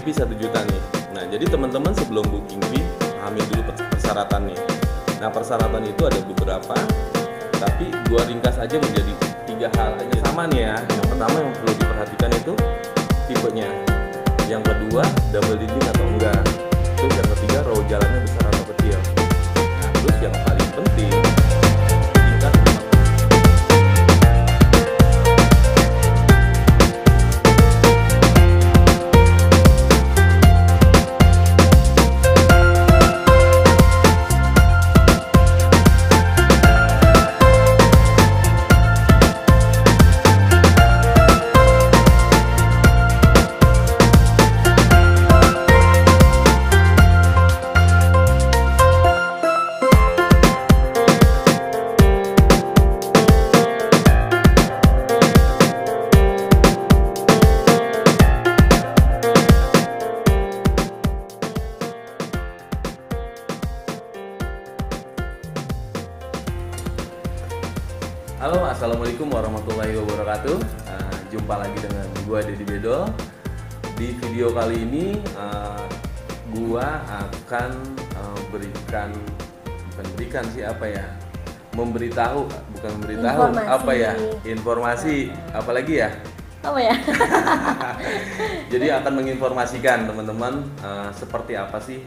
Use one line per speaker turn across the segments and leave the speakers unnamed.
fee 1 juta nih. Nah, jadi teman-teman sebelum booking fee, pahami dulu persyaratannya. Nah, persyaratan itu ada beberapa, tapi gua ringkas aja menjadi 3 hal aja. Sama nih ya, yang pertama yang perlu diperhatikan itu tipenya. Yang kedua, double dinding atau enggak. Terus yang ketiga, row jalannya besar atau kecil. Nah, terus yang paling penting, tingkat Halo, assalamualaikum warahmatullahi wabarakatuh. Jumpa lagi dengan gua Deddy Bedol. Di video kali ini gua akan memberitahu, informasi, apalagi ya?
Apa ya?
Jadi akan menginformasikan teman-teman seperti apa sih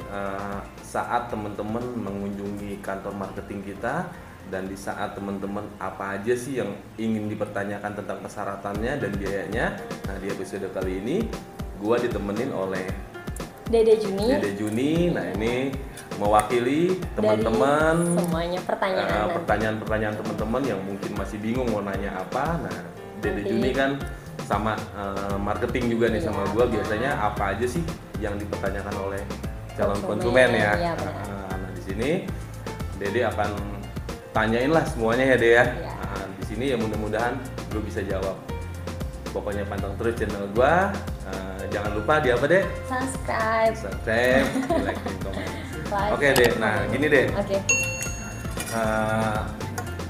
saat teman-teman mengunjungi kantor marketing kita. Dan di saat teman-teman apa aja sih yang ingin dipertanyakan tentang persyaratannya dan biayanya. Nah, di episode kali ini gua ditemenin oleh
Dede Juni.
Dede Juni. Nah, ini mewakili teman-teman
semuanya
pertanyaan-pertanyaan teman-teman yang mungkin masih bingung mau nanya apa. Nah, Dede Juni kan sama marketing juga nih sama gua. Biasanya apa aja sih yang dipertanyakan oleh calon konsumen ya.
Iya,
nah, di sini Dede akan tanyain lah semuanya ya Dea.
Ya.
Nah, di sini ya mudah-mudahan gue bisa jawab. Pokoknya pantang terus channel gue. Jangan lupa di apa Dek?
Subscribe,
di like, dan komen. Oke Dek, nah gini Dek.
Oke.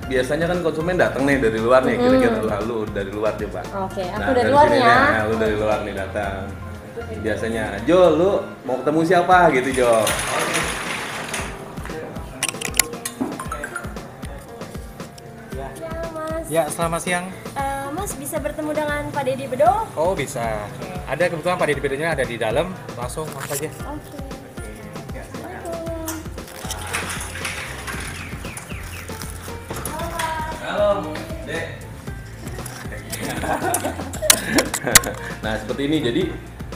Biasanya kan konsumen datang nih dari luar nih, kira-kira lu dari luar deh Pak.
Oke, aku
Nah,
dari luar
sini,
ya.
Nah, lu dari luar nih datang. Biasanya, Jo, lu mau ketemu siapa gitu Jo?
Ya, selamat siang.
Mas bisa bertemu dengan Pak Deddy Bedol?
Oh, bisa. Ada kebetulan Pak Deddy Bedonya ada di dalam. Langsung masuk aja.
Oke.
Halo, Dek. Nah, seperti ini. Jadi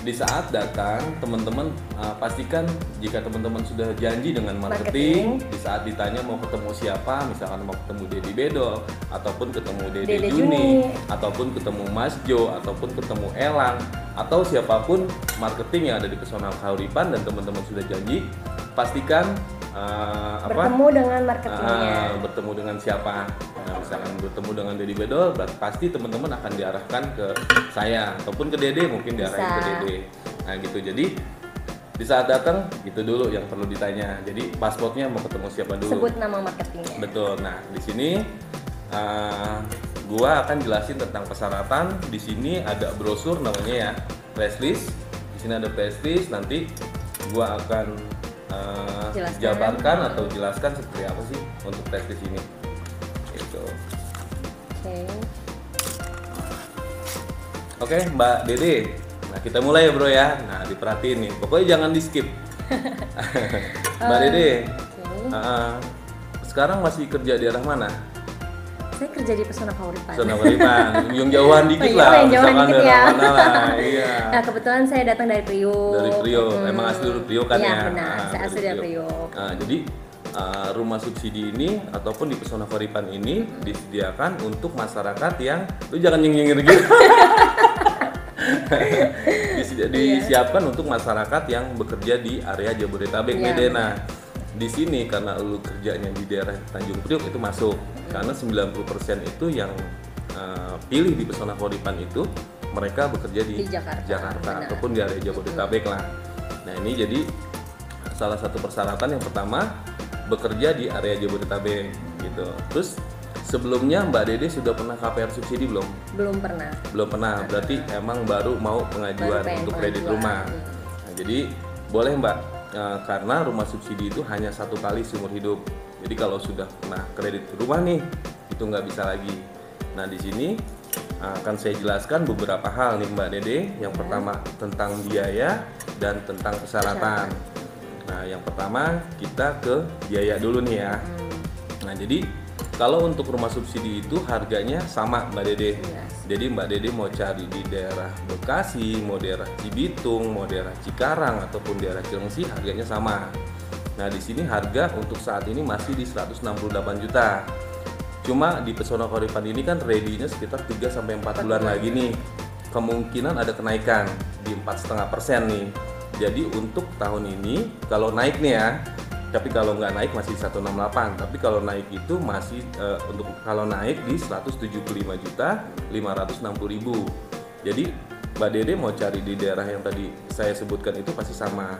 di saat datang, teman-teman pastikan jika teman-teman sudah janji dengan marketing, di saat ditanya mau ketemu siapa, misalkan mau ketemu Deddy Bedol, ataupun ketemu Dede Juni, ataupun ketemu Mas Jo, ataupun ketemu Elang, atau siapapun marketing yang ada di Pesona Kahuripan dan teman-teman sudah janji, pastikan
bertemu dengan marketingnya.
Bertemu dengan siapa? Nah, misalkan bertemu dengan Deddy Bedol, pasti teman-teman akan diarahkan ke saya ataupun ke Dede, mungkin diarahin ke Dede. Nah gitu. Jadi di saat datang itu dulu yang perlu ditanya. Jadi pasportnya mau ketemu siapa dulu?
Sebut nama marketingnya.
Betul. Nah di sini gua akan jelasin tentang persyaratan. Di sini ada brosur namanya ya, press list. Di sini ada press list. Nanti gua akan jabarkan atau jelaskan seperti apa sih untuk press list ini. Gitu. Oke, Mbak Dede. Nah, kita mulai ya, Bro ya. Nah, diperhatiin nih. Pokoknya jangan di-skip. Mbak Dede. Sekarang masih kerja di arah mana?
Saya kerja di Pesona Kahuripan.
Pesona Kahuripan. Yang jauhan dikit lah.
Yang jauhan dikit ya.
Mana lah. Iya.
Nah, kebetulan saya datang dari Priok.
Dari Priok. Emang asli dari Priok kan ya?
Iya, benar. Saya asli dari Priok.
Nah, jadi rumah subsidi ini ataupun di Pesona Kahuripan ini disediakan untuk masyarakat yang lu jangan nyengir gitu. Disiapkan untuk masyarakat yang bekerja di area Jabodetabek nih Dena. Di sini karena lu kerjanya di daerah Tanjung Priok itu masuk. Karena 90% itu yang pilih di Pesona Kahuripan itu mereka bekerja di Jakarta ataupun di area Jabodetabek lah. Nah, ini jadi salah satu persyaratan yang pertama bekerja di area Jabodetabek gitu. Terus sebelumnya Mbak Dede sudah pernah KPR subsidi belum?
Belum pernah.
Belum pernah. Berarti emang baru mau pengajuan untuk kredit rumah. Nah, jadi boleh Mbak, karena rumah subsidi itu hanya satu kali seumur hidup. Jadi kalau sudah pernah kredit rumah nih, itu nggak bisa lagi. Nah di sini akan saya jelaskan beberapa hal nih Mbak Dede. Yang pertama tentang biaya dan tentang persyaratan. Nah yang pertama kita ke biaya dulu nih ya. Nah jadi kalau untuk rumah subsidi itu harganya sama Mbak Dede. Jadi Mbak Dede mau cari di daerah Bekasi, mau daerah Cibitung, mau daerah Cikarang ataupun daerah Cilengsi, harganya sama. Nah di sini harga untuk saat ini masih di 168 juta. Cuma di Pesona Kauripan ini kan ready-nya sekitar 3-4 bulan lagi nih. Kemungkinan ada kenaikan di 4,5% nih. Jadi untuk tahun ini kalau naik nih ya, tapi kalau nggak naik masih 168. Tapi kalau naik itu masih untuk kalau naik di 175.560.000. Jadi Mbak Dede mau cari di daerah yang tadi saya sebutkan itu pasti sama.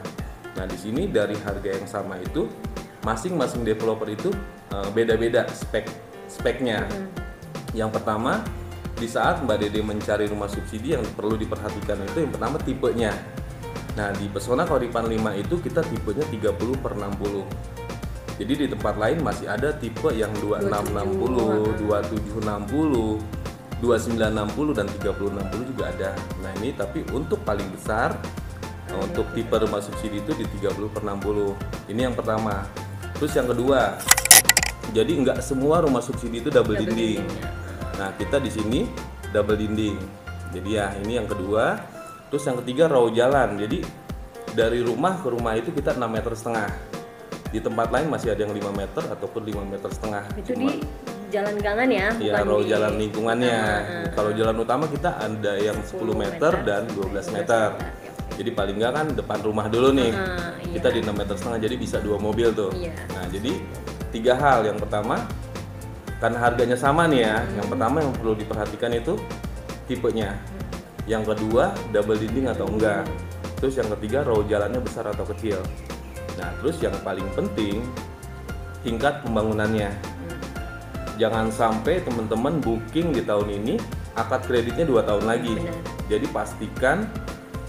Nah di sini dari harga yang sama itu masing-masing developer itu beda-beda speknya. Yang pertama di saat Mbak Dede mencari rumah subsidi yang perlu diperhatikan itu yang pertama tipenya. Nah di Pesona Kauripan 5 itu kita tipenya 30/60. Jadi di tempat lain masih ada tipe yang 2660, 2760, 2960 dan 3060 juga ada. Nah ini tapi untuk paling besar untuk tipe rumah subsidi itu di 30/60. Ini yang pertama. Terus yang kedua, jadi nggak semua rumah subsidi itu double dinding. Nah kita di sini double dinding. Jadi ya ini yang kedua. Terus yang ketiga row jalan. Jadi dari rumah ke rumah itu kita 6,5 meter. Di tempat lain masih ada yang 5 meter ataupun 5,5 meter.
Itu di jalan gangan ya?
Iya, row jalan lingkungannya. Kalau jalan utama kita ada yang 10 meter dan 12 meter. Jadi paling nggak kan depan rumah dulu nih. Kita di 6,5 meter, jadi bisa 2 mobil tuh. Nah jadi 3 hal. Yang pertama karena harganya sama nih ya. Yang pertama yang perlu diperhatikan itu tipenya. Yang kedua double dinding atau enggak. Terus yang ketiga row jalannya besar atau kecil. Nah terus yang paling penting tingkat pembangunannya. Jangan sampai teman-teman booking di tahun ini akad kreditnya 2 tahun lagi. Jadi pastikan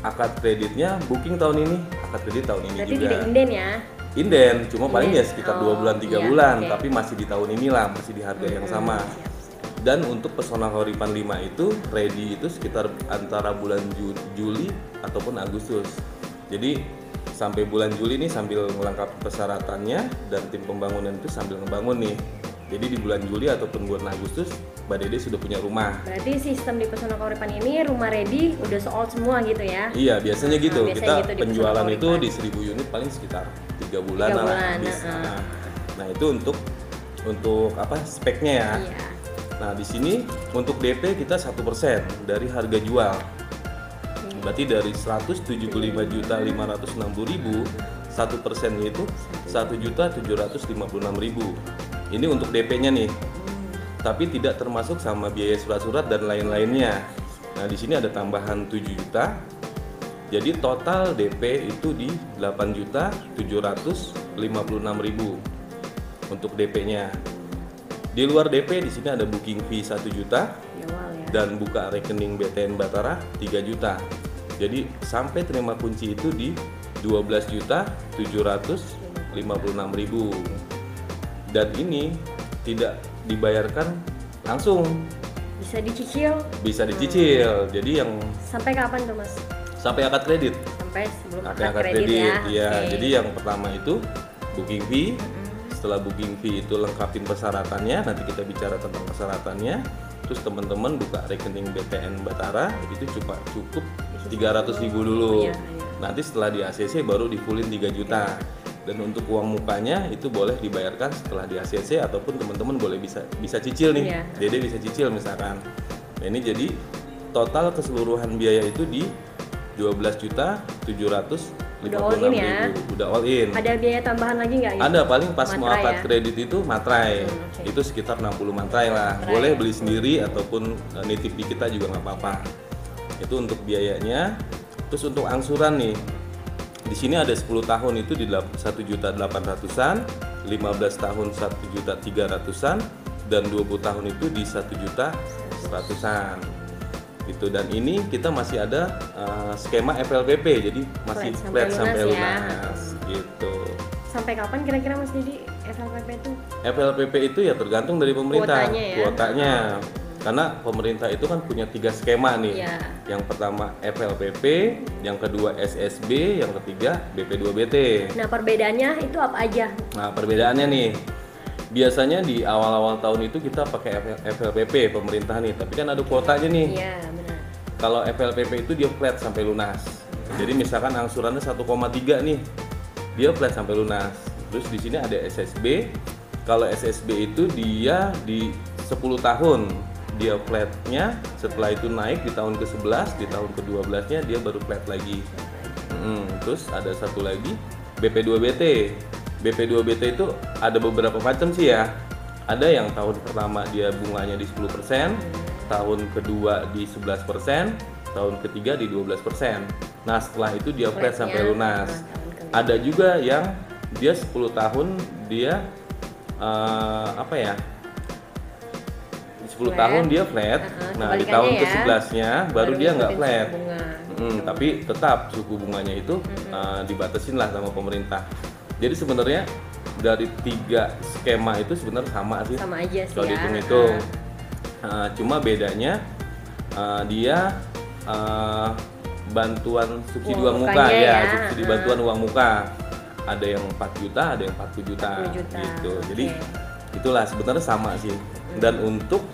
akad kreditnya booking tahun ini, akad kredit tahun ini.
Berarti
juga.
tidak inden ya?
Inden, cuma paling ya sekitar 2 bulan 3 bulan,
okay.
Tapi masih di tahun inilah, masih di harga yang sama. Dan untuk Pesona Kauripan 5 itu ready itu sekitar antara bulan Juli ataupun Agustus. Jadi sampai bulan Juli nih sambil melengkapi persyaratannya dan tim pembangunan itu sambil ngebangun nih. Jadi di bulan Juli ataupun bulan Agustus Mbak Dede sudah punya rumah.
Berarti sistem di Pesona Kauripan ini rumah ready udah sold semua gitu ya?
Iya biasanya gitu. Kita
gitu
penjualan itu di 1.000 unit paling sekitar 3 bulan lah habis. Nah itu untuk apa speknya ya?
Iya.
Nah di sini untuk DP kita 1% dari harga jual. Berarti dari 175.560.000 1% itu 1.756.000. Ini untuk DP-nya nih. Tapi tidak termasuk sama biaya surat-surat dan lain-lainnya. Nah di sini ada tambahan 7 juta. Jadi total DP itu di 8.756.000 untuk DP-nya. Di luar DP di sini ada booking fee 1 juta dan buka rekening BTN Batara 3 juta. Jadi sampai terima kunci itu di 12.756.000. Dan ini tidak dibayarkan langsung.
Bisa dicicil?
Bisa dicicil. Jadi yang
sampai kapan tuh Mas?
Sampai akad kredit.
Sampai sebelum
akad
kredit ya.
Iya. Jadi yang pertama itu booking fee. Setelah booking fee itu lengkapin persyaratannya, nanti kita bicara tentang persyaratannya. Terus teman-teman buka rekening BTN Batara itu cukup 300.000 dulu.
Iya.
Nanti setelah di ACC baru di fullin 3 juta. Dan untuk uang mukanya itu boleh dibayarkan setelah di ACC ataupun teman-teman boleh bisa cicil nih. Dede bisa cicil misalkan. Nah, ini jadi total keseluruhan biaya itu di 12.756.000.
Udah all in ya?
Udah all in.
Ada biaya tambahan lagi nggak?
Ada paling pas mau
Materai
akad
ya?
kredit itu materai. Itu sekitar 60 materai lah. Boleh beli sendiri ataupun nitip di kita juga nggak apa-apa. Itu untuk biayanya. Terus untuk angsuran nih. Di sini ada 10 tahun itu di 1.800.000-an, 15 tahun 1.300.000-an, dan 20 tahun itu di 1.100.000-an. gitu. Dan ini kita masih ada skema FLPP, jadi masih flat sampai lunas gitu.
Sampai kapan kira-kira Mas Didi FLPP itu?
FLPP itu ya tergantung dari pemerintah
kuotanya.
Karena pemerintah itu kan punya 3 skema nih.
Iya.
Yang pertama FLPP, yang kedua SSB, yang ketiga BP2BT.
Nah, perbedaannya itu apa aja?
Nah, perbedaannya nih, biasanya di awal-awal tahun itu kita pakai FLPP pemerintah nih, tapi kan ada kuotanya nih.
Iya, benar.
Kalau FLPP itu dia flat sampai lunas. Jadi misalkan angsurannya 1,3 nih, dia flat sampai lunas. Terus di sini ada SSB. Kalau SSB itu dia di 10 tahun dia flatnya, setelah itu naik di tahun ke-11, di tahun ke-12-nya dia baru flat lagi. Terus ada satu lagi BP2BT. BP2BT itu ada beberapa macam sih ya. Ada yang tahun pertama dia bunganya di 10%, tahun kedua di 11%, tahun ketiga di 12%. Nah, setelah itu dia flat sampai lunas. Ada juga yang dia 10 tahun dia 10 tahun dia flat. Nah, di tahun ke-11-nya baru dia nggak flat. Tapi tetap suku bunganya itu dibatasin lah sama pemerintah. Jadi sebenarnya dari 3 skema itu sebenarnya sama sih.
Sama aja sih
kalau
ya.
dihitung-hitung. Cuma bedanya dia bantuan subsidi uang muka ya, subsidi bantuan uang muka. Ada yang 4 juta, ada yang 40 juta. Gitu. Jadi itulah sebenarnya sama sih. Dan untuk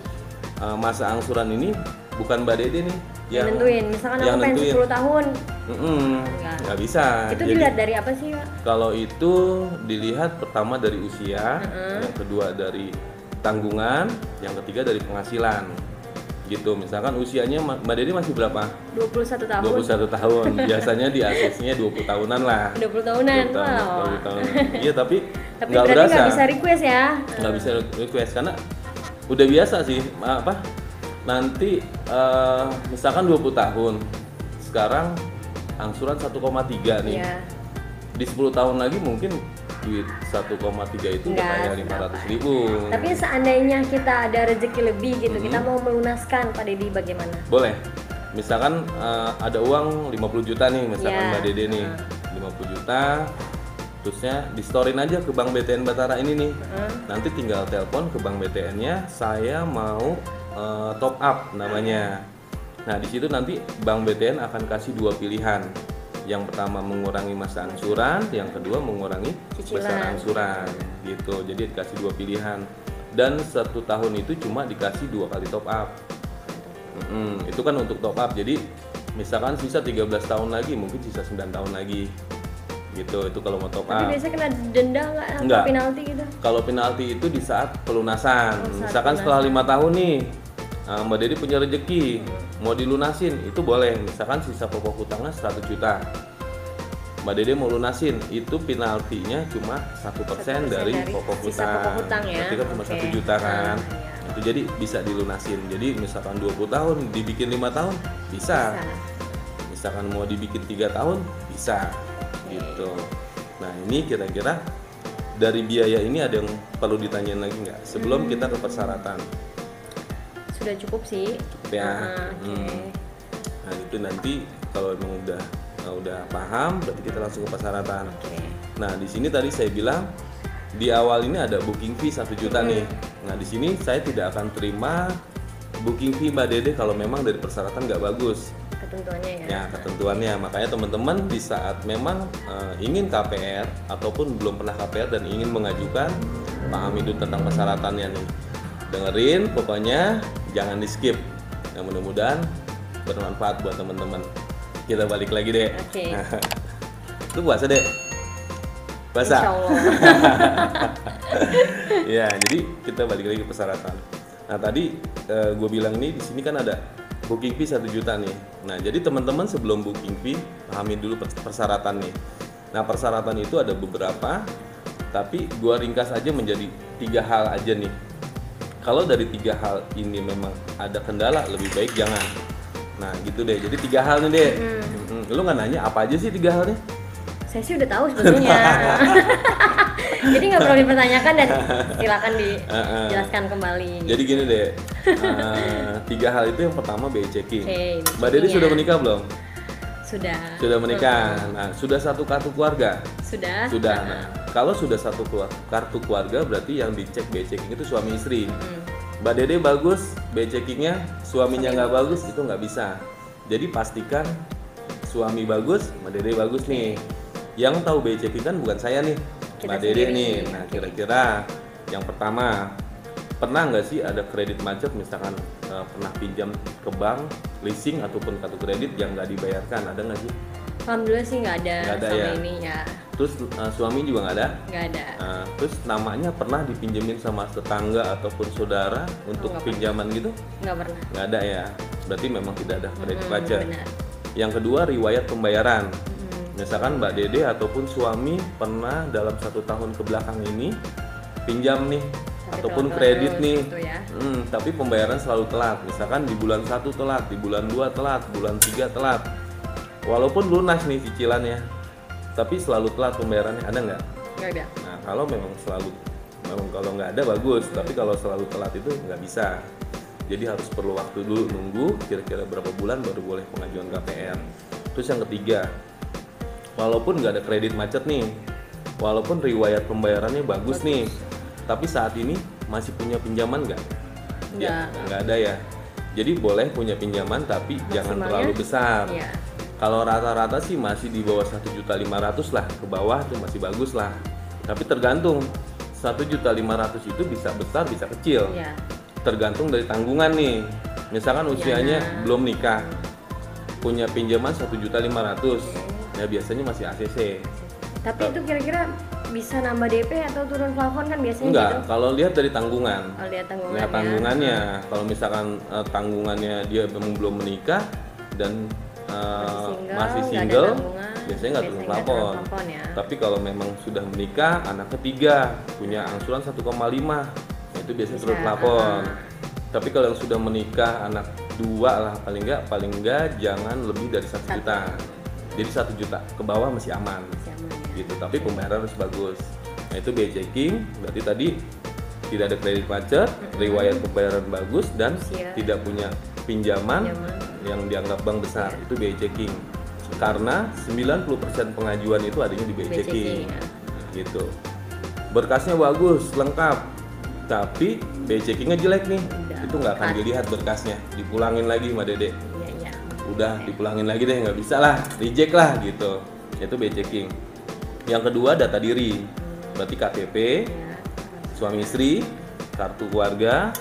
masa angsuran ini bukan Mbak Dede nih
yang nentuin. Misalkan aku pengen 10 tahun.
Nggak bisa.
Itu dilihat dari apa sih, Pak?
Kalau itu dilihat pertama dari usia, yang kedua dari tanggungan, yang ketiga dari penghasilan. Gitu. Misalkan usianya Mbak Dede masih berapa?
21 tahun.
21 tahun. Biasanya di asesnya 20 tahunan lah.
20 tahunan.
20 tahun. Iya, tapi
nggak berasa. Nggak bisa request ya?
Nggak bisa request karena udah biasa sih. Nanti misalkan 20 tahun. Sekarang angsuran 1,3 nih. Iya. Di 10 tahun lagi mungkin duit 1,3 itu udah kayak 500.000.
Tapi seandainya kita ada rezeki lebih gitu, kita mau melunaskan, Pak Dede bagaimana?
Boleh. Misalkan ada uang 50 juta nih, misalkan Mbak Dede nih, 50 juta. Terusnya di-storein aja ke Bank BTN Batara ini nih. Nanti tinggal telepon ke Bank BTN-nya, saya mau top up namanya. Nah, di situ nanti Bank BTN akan kasih 2 pilihan. Yang pertama mengurangi masa angsuran, yang kedua mengurangi besar angsuran gitu. Jadi dikasih 2 pilihan. Dan 1 tahun itu cuma dikasih 2 kali top up. Itu kan untuk top up. Jadi misalkan sisa 13 tahun lagi, mungkin sisa 9 tahun lagi. Gitu, itu kalau mau top up.
Tapi biasanya kena denda nggak? Penalti gitu?
Kalau penalti itu di saat pelunasan. Misalkan setelah 5 tahun nih, Mbak Dede punya rezeki, mau dilunasin, itu boleh. Misalkan sisa pokok hutangnya 100 juta, Mbak Dede mau lunasin, itu penaltinya cuma 1% dari pokok hutang. Berarti kan cuma 1 juta kan. Itu jadi bisa dilunasin. Jadi misalkan 20 tahun, dibikin 5 tahun, bisa. Misalkan mau dibikin 3 tahun, bisa. Gitu. Nah, ini kira-kira dari biaya ini ada yang perlu ditanyain lagi nggak sebelum kita ke persyaratan?
Sudah cukup sih.
Cukup ya. Nah, itu nanti kalau emang udah paham, berarti kita langsung ke persyaratan. Nah, di sini tadi saya bilang di awal ini ada booking fee 1 juta nih. Nah, di sini saya tidak akan terima booking fee Mbak Dede kalau memang dari persyaratan nggak bagus.
Ketentuannya ya.
Ya, ketentuannya. Makanya teman-teman di saat memang ingin KPR ataupun belum pernah KPR dan ingin mengajukan, pahami dulu tentang persyaratannya nih. Dengerin, pokoknya jangan di skip. Yang mudah-mudahan bermanfaat buat teman-teman. Kita balik lagi deh.
Oke.
Lu puasa deh. Puasa.
Insyaallah.
Ya, jadi kita balik lagi ke persyaratan. Nah, tadi gue bilang nih di sini kan ada booking fee 1 juta nih. Nah, jadi teman-teman sebelum booking fee pahami dulu persyaratan nih. Nah, persyaratan itu ada beberapa, tapi gue ringkas aja menjadi 3 hal aja nih. Kalau dari 3 hal ini memang ada kendala, lebih baik jangan. Nah, gitu deh. Jadi 3 hal nih deh. Lu nggak nanya apa aja sih 3 halnya?
Saya sih udah tahu sebenarnya. Jadi nggak perlu dipertanyakan dan silakan dijelaskan kembali.
Jadi gini deh, 3 hal itu yang pertama BI checking. Mbak Dedi
checking
sudah
ya.
menikah belum?
Sudah.
Sudah menikah. Nah, sudah satu kartu keluarga?
Sudah.
Sudah. Nah, kalau sudah satu kartu keluarga berarti yang dicek BI checking itu suami istri. Mbak Dede bagus, BI checkingnya, suaminya nggak bagus, itu nggak bisa. Jadi pastikan suami bagus, Mbak Dede bagus nih. Yang tahu BI checking kan bukan saya nih, Mbak Dede nih. Nah, kira-kira yang pertama, pernah nggak sih ada kredit macet, misalkan pernah pinjam ke bank, leasing ataupun kartu kredit yang nggak dibayarkan, ada nggak sih?
Alhamdulillah sih nggak ada, sama
ya?
ini ya.
Terus suami juga nggak ada?
Nggak ada.
Terus namanya pernah dipinjemin sama tetangga ataupun saudara untuk pinjaman gitu?
Nggak pernah.
Nggak ada ya, berarti memang tidak ada kredit macet.
Benar.
Yang kedua, riwayat pembayaran. Misalkan Mbak Dede ataupun suami pernah dalam 1 tahun ke belakang ini pinjam nih ataupun kredit nih,
ya.
Tapi pembayaran selalu telat. Misalkan di bulan 1 telat, di bulan 2 telat, bulan 3 telat. Walaupun lunas nih cicilannya, tapi selalu telat pembayarannya, ada nggak?
Nggak ada.
Nah, kalau memang kalau nggak ada bagus, tapi kalau selalu telat itu nggak bisa. Jadi harus perlu waktu dulu nunggu kira-kira berapa bulan baru boleh pengajuan KPR. Terus yang ketiga, walaupun nggak ada kredit macet nih, walaupun riwayat pembayarannya bagus nih, tapi saat ini masih punya pinjaman nggak? Ya, nggak ada ya. Jadi boleh punya pinjaman tapi jangan terlalu besar.
Iya.
Kalau rata-rata sih masih di bawah 1.500.000 lah, ke bawah itu masih bagus lah. Tapi tergantung, 1.500.000 itu bisa besar bisa kecil.
Iya.
Tergantung dari tanggungan nih. Misalkan usianya belum nikah, punya pinjaman 1.500.000, ya biasanya masih ACC.
Tapi itu kira-kira bisa nambah DP atau turun plafon kan biasanya?
Enggak,
gitu?
kalau lihat dari tanggungan.
Kalau lihat tanggungannya.
Lihat tanggungannya. Kalau misalkan tanggungannya dia belum menikah dan masih single, biasanya nggak turun plafon.
Ya.
Tapi kalau memang sudah menikah, anak ketiga, punya angsuran 1,5, itu biasanya turun plafon. Tapi kalau yang sudah menikah, anak 2 lah paling nggak jangan lebih dari 1 juta. Jadi 1 juta ke bawah masih aman. Gitu. Tapi pembayaran harus bagus. Nah, itu BI checking, berarti tadi tidak ada kredit macet, riwayat pembayaran bagus dan tidak punya pinjaman yang dianggap bank besar. Itu BI checking. Karena 90% pengajuan itu adanya di BI checking. Gitu. Berkasnya bagus, lengkap. Tapi BI checkingnya jelek nih. Itu nggak akan dilihat berkasnya. Dipulangin lagi Mbak Dede. Udah dipulangin lagi deh, nggak bisa lah, reject lah gitu. Itu BI checking. Yang kedua, data diri. Berarti KTP, suami istri, kartu keluarga,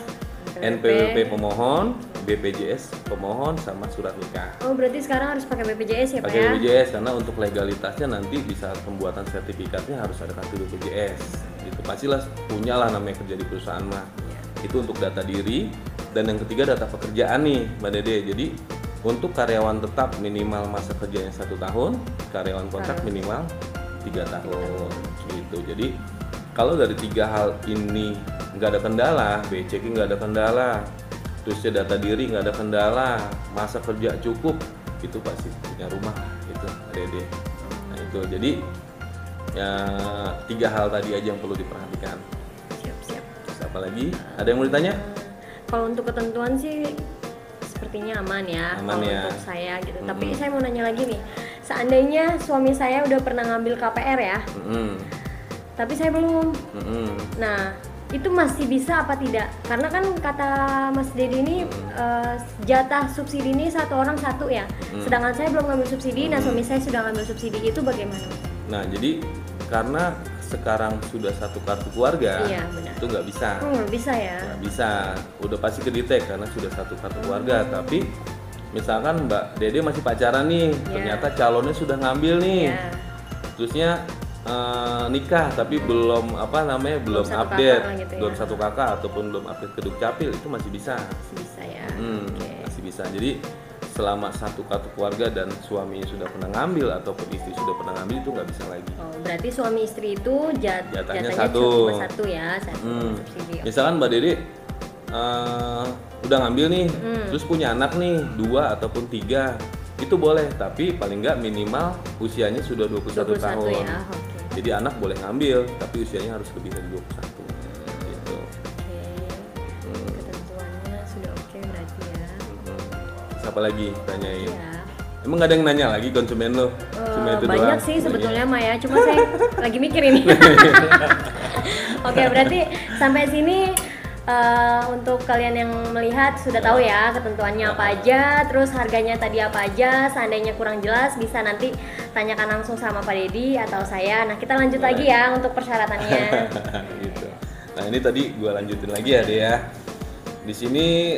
NPWP pemohon, BPJS pemohon, sama surat nikah.
Oh, berarti sekarang harus pakai BPJS ya Pak
pakai
ya?
BPJS karena untuk legalitasnya nanti di saat pembuatan sertifikatnya harus ada kartu BPJS. Itu pastilah punya lah namanya kerja di perusahaan mah. Itu untuk data diri. Dan yang ketiga, data pekerjaan nih Mbak Dede. Jadi untuk karyawan tetap minimal masa kerjanya 1 tahun, karyawan kontrak minimal 3 tahun gitu. Jadi kalau dari 3 hal ini nggak ada kendala, BI checking nggak ada kendala, terusnya data diri nggak ada kendala, masa kerja cukup, itu pasti punya rumah itu Dede. Nah itu jadi ya 3 hal tadi aja yang perlu diperhatikan.
Siap.
Terus apa lagi? Ada yang mau ditanya?
Kalau untuk ketentuan sih sepertinya aman ya, kalau untuk saya gitu. Tapi saya mau nanya lagi nih, seandainya suami saya udah pernah ngambil KPR ya, tapi saya belum. Nah, itu masih bisa apa tidak? Karena kan kata Mas Dedi ini jatah subsidi ini 1 orang 1 ya. Sedangkan saya belum ngambil subsidi, nah suami saya sudah ngambil subsidi, itu bagaimana?
Nah, jadi karena sekarang sudah 1 kartu keluarga, itu nggak bisa.
Nggak bisa ya?
Nggak bisa, udah pasti kedetek karena sudah 1 kartu keluarga. Tapi misalkan Mbak Dede masih pacaran nih, ternyata calonnya sudah ngambil nih, terusnya nikah tapi belum belum update,
gitu
belum 1 kakak ataupun belum update ke Dukcapil, itu masih bisa.
Masih bisa ya.
Masih bisa. Jadi selama 1 kartu keluarga dan suaminya sudah pernah ngambil ataupun istri sudah pernah ngambil, itu nggak bisa lagi.
Oh, berarti suami istri itu jatahnya
1
cuma 1 ya, 1 subsidi.
Misalkan Mbak Dede udah ngambil nih, terus punya anak nih 2 ataupun 3, itu boleh, tapi paling nggak minimal usianya sudah 21 tahun.
Ya,
Jadi anak boleh ngambil, tapi usianya harus lebih dari 21 gitu.
Ketentuannya sudah oke berarti ya.
Siapa lagi tanyain?
Iya.
Emang gak ada yang nanya lagi konsumen lo? Cuma itu
banyak
doang?
sih sebetulnya Maya, cuma saya lagi mikir ini. Oke, berarti sampai sini untuk kalian yang melihat sudah tahu ya ketentuannya apa aja, terus harganya tadi apa aja. Seandainya kurang jelas bisa nanti tanyakan langsung sama Pak Deddy atau saya. Nah, kita lanjut lagi ya untuk persyaratannya.
Gitu. Nah, ini tadi gue lanjutin lagi ya deh ya. Di sini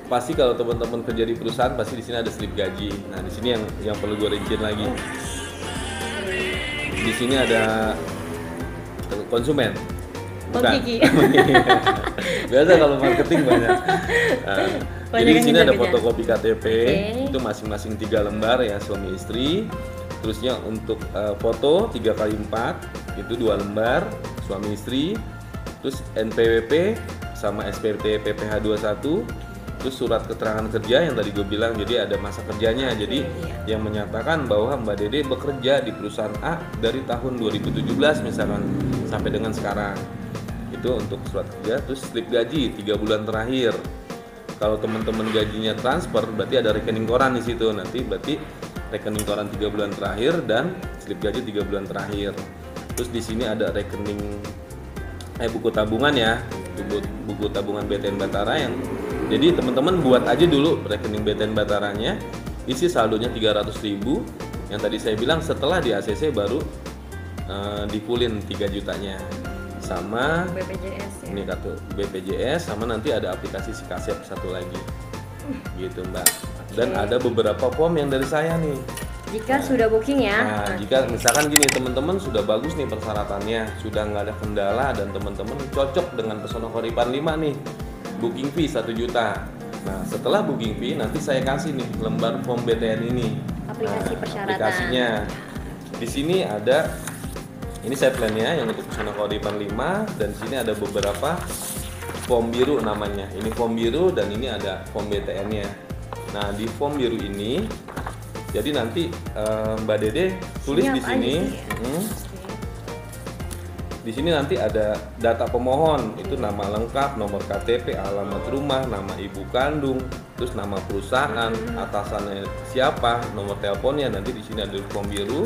pasti kalau teman-teman kerja di perusahaan pasti di sini ada slip gaji. Nah, di sini yang perlu gue rinciin lagi. Di sini ada konsumen. Bukan. Biasa kalau marketing banyak. Jadi di sini ada fotokopi KTP, itu masing-masing 3 lembar ya suami istri. Terusnya untuk foto 3x4 itu 2 lembar suami istri. Terus NPWP sama SPT PPh 21. Terus surat keterangan kerja yang tadi gue bilang, jadi ada masa kerjanya. Jadi yang menyatakan bahwa Mbak Dede bekerja di perusahaan A dari tahun 2017 misalkan sampai dengan sekarang. Itu untuk surat kerja. Terus slip gaji 3 bulan terakhir. Kalau teman-teman gajinya transfer berarti ada rekening koran di situ. Nanti berarti rekening koran 3 bulan terakhir dan slip gaji 3 bulan terakhir. Terus di sini ada rekening buku tabungan ya. Buku tabungan BTN Batara yang jadi teman-teman buat aja dulu rekening BTN Bataranya, isi saldonya 300.000 yang tadi saya bilang. Setelah di ACC baru dipulin 3 jutanya sama
BPJS ya?
Ini kartu BPJS sama nanti ada aplikasi si kaset satu lagi gitu Mbak. Dan ada beberapa form yang dari saya nih
jika sudah booking ya.
Nah, jika misalkan gini teman-teman sudah bagus nih persyaratannya, sudah nggak ada kendala dan teman-teman cocok dengan Pesona Koripan 5 nih, booking fee 1 juta. Nah, setelah booking fee nanti saya kasih nih lembar form BTN ini.
Aplikasi persyaratan.
Aplikasinya. Di sini ada ini set plan-nya yang untuk Pesona Koripan 5 dan di sini ada beberapa form biru namanya. Ini form biru dan ini ada form BTN-nya. Nah, di form biru ini jadi nanti Mbak Dede tulis di sini. Di sini nanti ada data pemohon, itu nama lengkap, nomor KTP, alamat rumah, nama ibu kandung, terus nama perusahaan, atasannya siapa, nomor teleponnya. Nanti di sini ada form biru.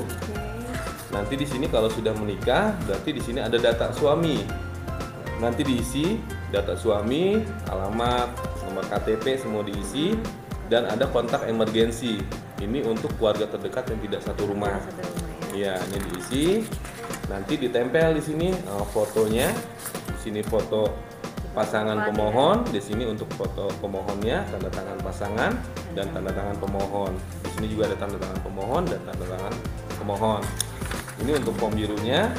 Nanti di sini kalau sudah menikah, berarti di sini ada data suami. Nanti diisi data suami, alamat, nomor KTP semua diisi dan ada kontak emergensi. Ini untuk keluarga terdekat yang tidak satu rumah. Ya, ini diisi. Nanti ditempel di sini fotonya. Di sini foto pasangan pemohon, di sini untuk foto pemohonnya, tanda tangan pasangan dan tanda tangan pemohon. Di sini juga ada tanda tangan pemohon dan tanda tangan pemohon. Ini untuk form birunya.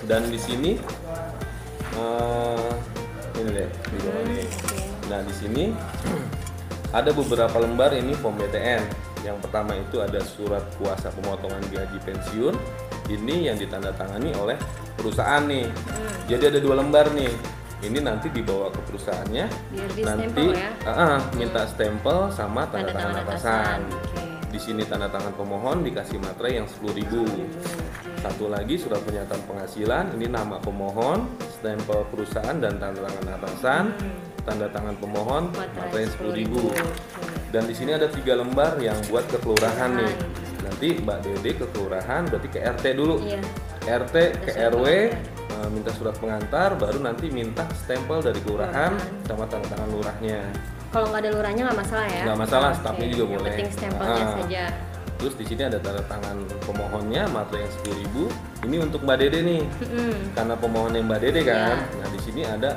Dan di sini ini deh di bawah ini. Nah, di sini ada beberapa lembar ini form BTN. Yang pertama itu ada surat kuasa pemotongan gaji pensiun. Ini yang ditandatangani oleh perusahaan nih. Jadi ada 2 lembar nih. Ini nanti dibawa ke perusahaannya.
Biar di
nanti
ya?
Minta stempel sama tanda tangan atasan.
Okay.
Di sini tanda tangan pemohon dikasih materai yang 10.000. Satu lagi surat pernyataan penghasilan. Ini nama pemohon, stempel perusahaan dan tanda tangan atasan. Tanda tangan pemohon, materai 10.000. Dan di sini ada 3 lembar yang buat ke kelurahan nih. Nanti Mbak Dede ke kelurahan, berarti ke RT dulu. Iya. RT ke RW, minta surat pengantar, baru nanti minta stempel dari kelurahan sama tanda tangan lurahnya.
Kalau nggak ada lurahnya nggak masalah ya?
Nggak masalah, stafnya juga
yang
boleh.
Penting stempelnya saja.
Terus di sini ada tanda tangan pemohonnya, materai yang 10.000. Ini untuk Mbak Dede nih, karena pemohonnya Mbak Dede kan. Nah di sini ada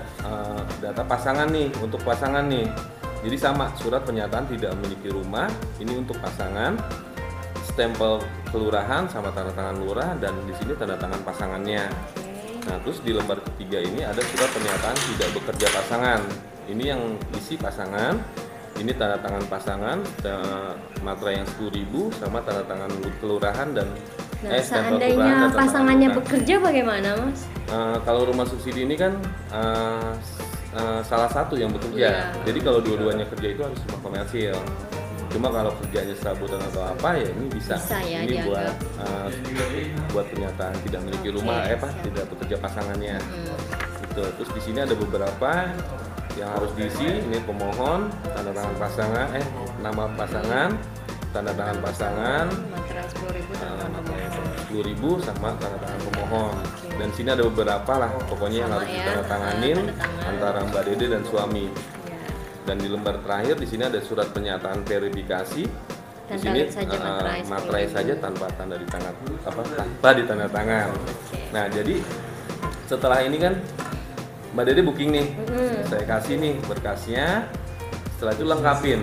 data pasangan nih, untuk pasangan nih. Jadi sama, surat pernyataan tidak memiliki rumah, ini untuk pasangan, stempel kelurahan sama tanda tangan lurah, dan di sini tanda tangan pasangannya. Nah terus di lembar ketiga ini ada surat pernyataan tidak bekerja pasangan. Ini yang isi pasangan, ini tanda tangan pasangan, materai yang 10.000 sama tanda tangan kelurahan dan
seandainya pasangannya bekerja bagaimana Mas?
Kalau rumah subsidi ini kan salah satu yang bekerja. Jadi kalau dua-duanya kerja itu harus rumah komersil. Cuma kalau kerjanya serabutan atau apa ya ini bisa
ya,
ini
dianggap.
buat pernyataan tidak memiliki rumah tidak bekerja pasangannya. Gitu. Terus di sini ada beberapa yang harus diisi. Ini pemohon, tanda tangan pasangan, nama pasangan, tanda tangan pasangan,
materai 10.000
sama tanda tangan pemohon. Dan sini ada beberapa lah pokoknya yang harus ditandatanganin antara Mbak Dede dan suami. Dan di lembar terakhir di sini ada surat pernyataan verifikasi. Di sini materai saja tanpa tanda di tangan, tanpa ditanda tangan. Nah, jadi setelah ini kan Mbak Dede booking nih, saya kasih nih berkasnya. Setelah itu lengkapin.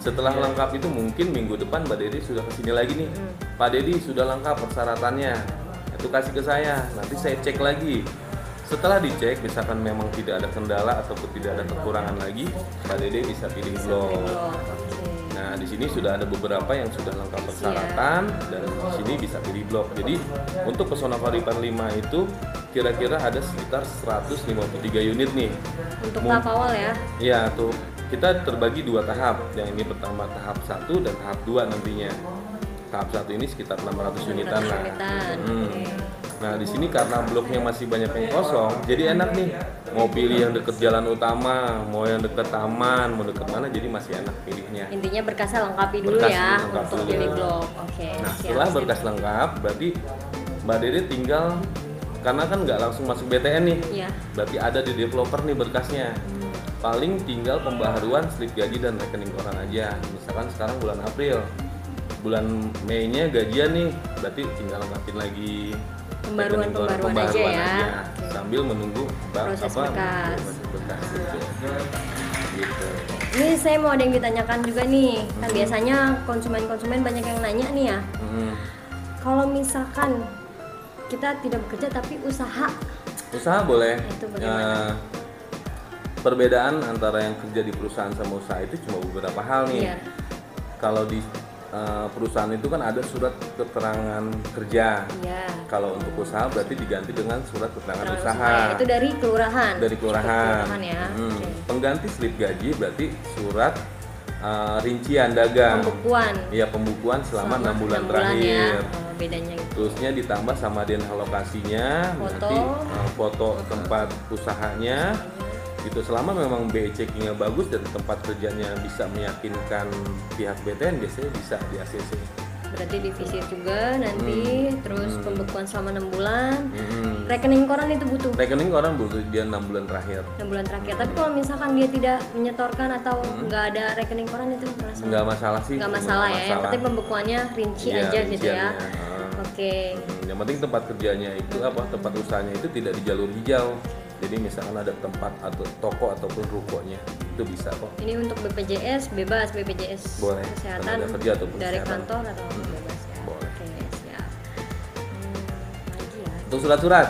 Setelah lengkap itu mungkin minggu depan Mbak Dede sudah kesini lagi nih. Pak Dedi sudah lengkap persyaratannya. Itu kasih ke saya. Nanti saya cek lagi. Setelah dicek, misalkan memang tidak ada kendala ataupun tidak ada kekurangan lagi, Mbak Dede bisa pilih blok. Nah, di sini sudah ada beberapa yang sudah lengkap persyaratan dan di sini bisa pilih blok. Jadi untuk Pesona Paguyuban 5 itu kira-kira ada sekitar 153 unit nih.
Untuk tahap awal ya? Iya,
tuh kita terbagi 2 tahap. Yang ini pertama tahap 1 dan tahap 2 nantinya. Tahap 1 ini sekitar 600 unitan lah. Nah, di sini karena bloknya masih banyak yang kosong, jadi enak nih. Mau pilih yang dekat jalan utama, mau yang dekat taman, mau dekat mana, jadi masih enak pilihnya.
Intinya berkasnya lengkapi dulu ya untuk pilih blok.
Nah, setelah berkas lengkap, berarti Mbak Dede tinggal, karena kan nggak langsung masuk BTN nih, berarti ada di developer nih berkasnya. Paling tinggal pembaharuan slip gaji dan rekening koran aja. Misalkan sekarang bulan April, bulan Mei-nya gajian nih, berarti tinggal lengkapin lagi
pembaruan aja ya.
Sambil menunggu
proses berkas
gitu.
Ini saya mau ada yang ditanyakan juga nih. Kan biasanya konsumen banyak yang nanya nih ya. Kalau misalkan kita tidak bekerja tapi usaha
boleh.
Itu bagaimana?
Perbedaan antara yang kerja di perusahaan sama usaha itu cuma beberapa hal nih. Kalau di perusahaan itu kan ada surat keterangan kerja. Kalau untuk usaha berarti diganti dengan surat keterangan usaha.
Itu dari kelurahan.
Ya. Pengganti slip gaji berarti surat rincian dagang. Pembukuan selama 6 bulan terakhir.
Bedanya gitu.
Terusnya ditambah sama denah lokasinya, nanti foto tempat usahanya. Itu selama memang BE checkingnya bagus dan tempat kerjanya bisa meyakinkan pihak BTN, biasanya bisa di ACC.
Berarti divisir juga nanti, terus pembekuan selama 6 bulan. Rekening koran itu butuh?
Rekening koran butuh dia 6 bulan terakhir.
6 bulan terakhir. Tapi kalau misalkan dia tidak menyetorkan atau nggak ada rekening koran itu
nggak masalah sih.
Nggak masalah ya. Yang penting pembekuannya rinci aja gitu ya.
Yang penting tempat kerjanya itu tempat usahanya itu tidak di jalur hijau. Jadi misalkan ada tempat atau toko ataupun rukonya itu bisa kok.
Ini untuk BPJS bebas, BPJS
boleh.
Kesehatan
kerja ataupun
dari
kesehatan.
Kantor atau bebas ya.
Boleh.
Siap. Lagi ya.
Untuk surat-surat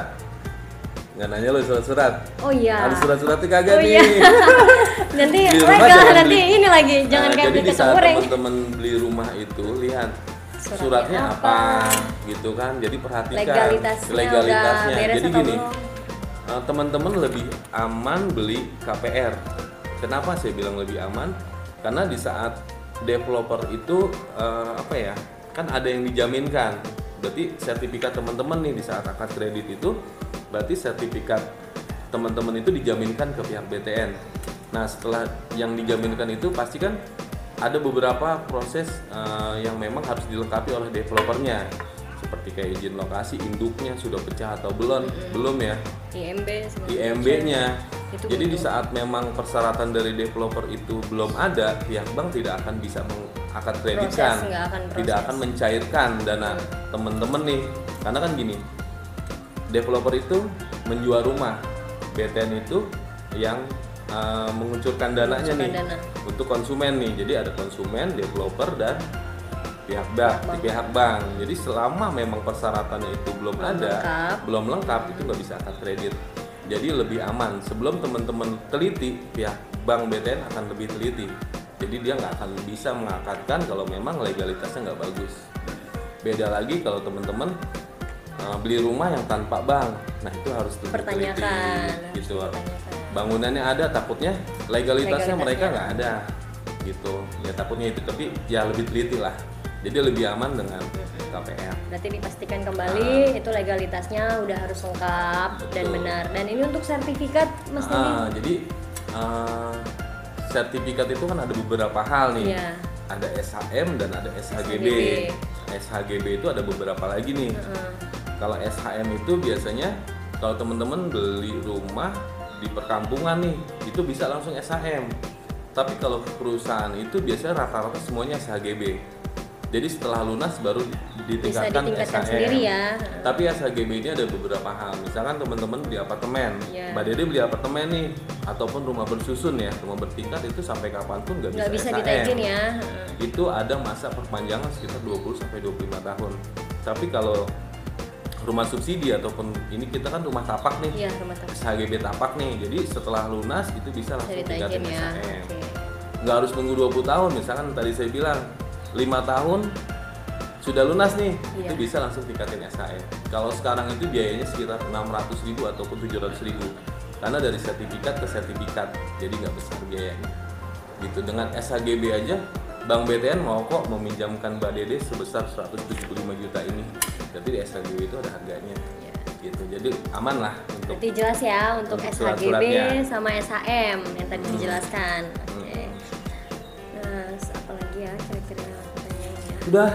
nggak nanya lo surat-surat.
Oh iya.
Ada surat-suratnya kagak nih.
Nanti legal nanti ini lagi jangan kayak beli
kacang
goreng.
Teman-teman beli rumah itu lihat suratnya apa gitu kan. Jadi perhatikan legalitasnya. Jadi gini. Teman-teman lebih aman beli KPR. Kenapa saya bilang lebih aman? Karena di saat developer itu kan ada yang dijaminkan. Berarti sertifikat teman-teman nih di saat akad kredit itu, berarti sertifikat teman-teman itu dijaminkan ke pihak BTN. Nah, setelah yang dijaminkan itu pasti kan ada beberapa proses yang memang harus dilengkapi oleh developernya. Seperti kayak izin lokasi, induknya sudah pecah atau belum ya, IMB-nya. Jadi di saat memang persyaratan dari developer itu belum ada, pihak bank tidak akan bisa mengakad kreditkan, tidak akan mencairkan dana teman-teman nih. Karena kan gini, developer itu menjual rumah, BTN itu yang menguncurkan dananya untuk konsumen nih. Jadi ada konsumen, developer dan pihak bank. Jadi selama memang persyaratannya itu belum lengkap itu nggak bisa akad kredit. Jadi lebih aman. Sebelum teman-teman teliti, pihak bank BTN akan lebih teliti. Jadi dia nggak akan bisa mengakadkan kalau memang legalitasnya nggak bagus. Beda lagi kalau teman-teman beli rumah yang tanpa bank. Nah itu harus teliti. Gitu. Bangunannya ada, takutnya legalitasnya mereka nggak ada. gitu. Ya takutnya itu, tapi ya lebih teliti lah. Jadi lebih aman dengan KPR.
Berarti dipastikan kembali itu legalitasnya udah harus lengkap. Betul. Dan benar. Dan ini untuk sertifikat Mas Teddy?
Jadi sertifikat itu kan ada beberapa hal nih.
Yeah.
Ada SHM dan ada SHGB. SHGB itu ada beberapa lagi nih. Kalau SHM itu biasanya kalau teman-teman beli rumah di perkampungan nih, itu bisa langsung SHM. Tapi kalau perusahaan itu biasanya rata-rata semuanya SHGB. Jadi setelah lunas baru ditingkatkan SHM.
Sendiri ya.
Tapi SHGB ini ada beberapa hal. Misalkan teman-teman beli apartemen, Mbak Dede beli apartemen nih, ataupun rumah bersusun ya, rumah bertingkat itu sampai kapanpun nggak bisa SHM.
Ditaikin ya.
Itu ada masa perpanjangan sekitar 20 sampai 25 tahun. Tapi kalau rumah subsidi ataupun ini kita kan rumah tapak nih,
rumah tapak.
SHGB tapak nih. Jadi setelah lunas itu bisa langsung tingkatin
ya.
SHM. Nggak harus nunggu 20 tahun. Misalkan tadi saya bilang 5 tahun sudah lunas nih, itu bisa langsung tingkatin SHM. Kalau sekarang itu biayanya sekitar 600.000 ataupun 700.000 karena dari sertifikat ke sertifikat, jadi nggak besar biayanya. Gitu. Dengan SHGB aja, Bank BTN mau kok meminjamkan Mbak Dede sebesar 175 juta ini. Jadi di SHGB itu ada harganya. Gitu. Jadi aman lah untuk.
Berarti jelas ya untuk SHGB sama SHM yang tadi dijelaskan. Nah, apa lagi ya kira-kira pertanyaannya?
Udah.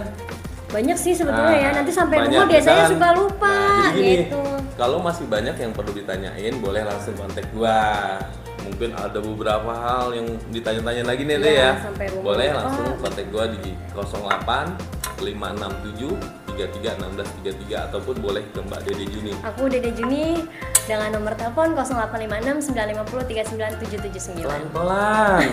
Banyak sih sebetulnya ya. Nanti sampai rumah biasanya suka lupa gitu.
Kalau masih banyak yang perlu ditanyain, boleh langsung kontak gua. Mungkin ada beberapa hal yang ditanya-tanya lagi nih deh ya. Boleh langsung kontak gua di 08 567 33 16 33 ataupun boleh ke Mbak Dede Juni.
Aku Dede Juni dengan nomor telepon 0856 950 39779.
Pelan-pelan.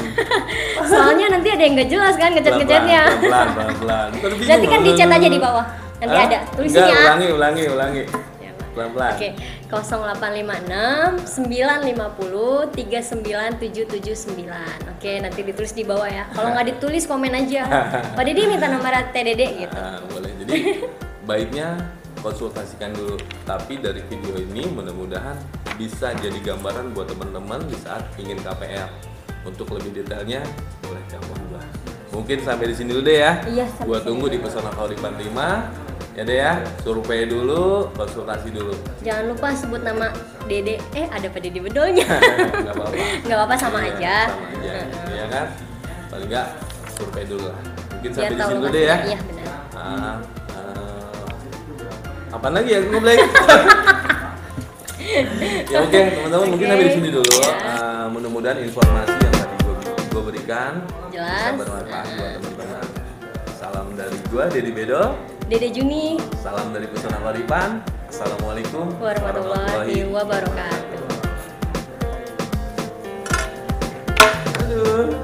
Soalnya nanti ada yang nggak jelas kan ngechat-ngechatnya.
Pelan-pelan.
Nanti kan di chat aja di bawah. Nanti ada tulisannya.
Ulangi. Pelan-pelan.
Oke. 0856 950 39779. Oke, nanti ditulis di bawah ya. Kalau nggak ditulis komen aja. Pak Dede minta nomor TDD gitu.
Boleh. Jadi baiknya konsultasikan dulu. Tapi dari video ini mudah-mudahan bisa jadi gambaran buat teman-teman di saat ingin KPR. Untuk lebih detailnya boleh telepon gua. Mungkin sampai di sini dulu deh ya.
Iya,
gua tunggu di Pesona Kauripan 5. Ya deh ya, survei dulu, konsultasi dulu.
Jangan lupa sebut nama Dede. Ada Pak Dede Bedolnya.
Nggak apa-apa.
Nggak apa-apa, sama aja.
Sama aja, ya kan? Paling nggak survei dulu lah. Mungkin sampai di sini dulu deh ya.
Iya benar.
Apa lagi ya gue beli? Ya oke, teman-teman mungkin sampai di sini dulu. Mudah-mudahan informasi yang tadi gue berikan
jelas,
bisa bermanfaat buat teman-teman. Salam dari gue, Dede Bedol.
Dede Juni.
Salam dari Pesona Kauripan. Assalamualaikum
warahmatullahi wabarakatuh.
Aduh.